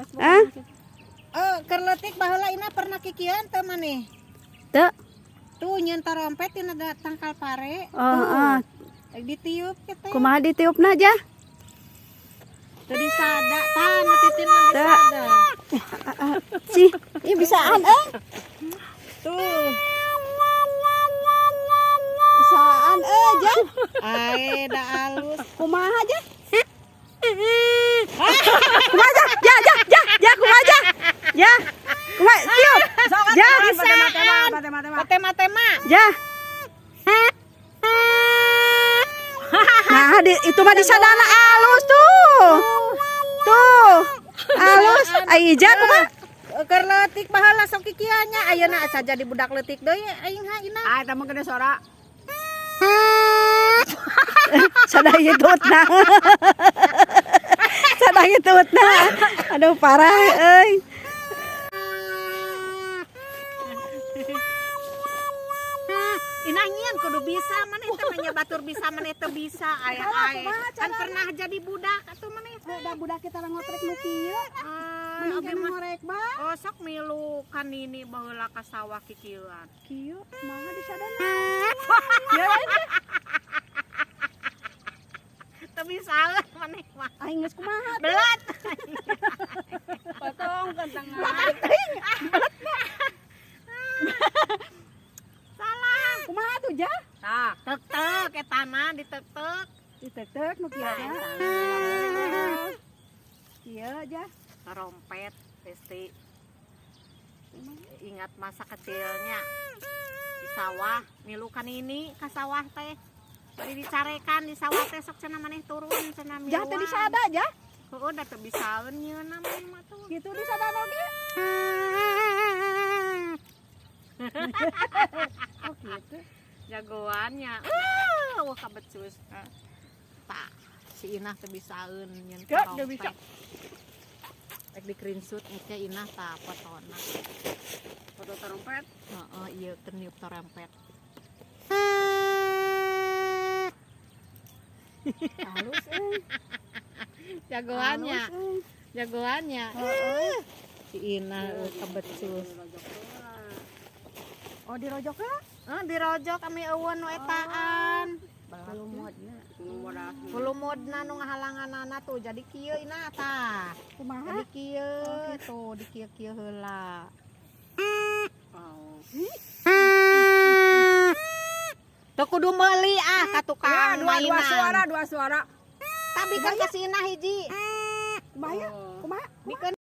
Facebook. Keur leutik baheula ina pernah kikian teu maneh. Teu. Tuh nyeun tarompet tina ada tangkal pare. Ditiup kita. Kumaha ditiupna aja? Teu disada, tah nu titin mah disada. Sih, ieu bisaan Tuh. Bisaan aja. Ae da alus. Kumaha aja? Kumaha aja? Ya, kumaha aja? Ya. Kumaha tiup. Ya, Tema-tema. Ya. Nah, itu mah disadana alus tuh. Tuh. Alus. Ija kumaha? Keur leutik baheula sok kikiannya ayeuna asa jadi budak leutik deui aing ha ina. Ah, eta mah gede sora. Sadaya tutna. Sadaya tutna. Aduh parah euy. Inah nyian kudu bisa maneh teh nya batur bisa maneh teu bisa aya kan pernah jadi budak atuh maneh Da budak kita ngotrek nu kieu. oge mah ngorek ba. oh sok milu kanini baheula ka sawah kikieuan Kieu kumaha disadana? teu bisa lah maneh mah Aing geus kumaha? belat Potong kentang. salah Kumaha tuh ja? Tah. tek-tek eta mah ditek-tek Ditek-tek nu kieu ja. Kieu ja. tarompet pasti ingat masa kecilnya di sawah milu kanini ka sawah teh bari dicarekan di sawah teh sok cenah maneh turun cenah miluan Ja teh disada ja. heueuh da teu bisaeun nyieunna maneh mah tuh Gitu disadana oge. Oh gitu. jagoannya wah kabecus tak si Inah teu bisaeun nyeun Teu tarompet bisa. rek di screenshot engke Inah tah fotona Foto tarompet. heeh ieu teu niup tarompet Halus jagoannya jagoannya si Inah kabecus Oh dirojok ya? dirojok kami eueun nu etaan kulumodna nu ngahalanganana tuh jadi kieu Inah tah Kumaha? jadi kieu tuh di kieu heula teu kudu meuli ka tukang mainan Dua suara. tapi kan ka si Inah hiji Kumaha ya? Kumaha? bikeun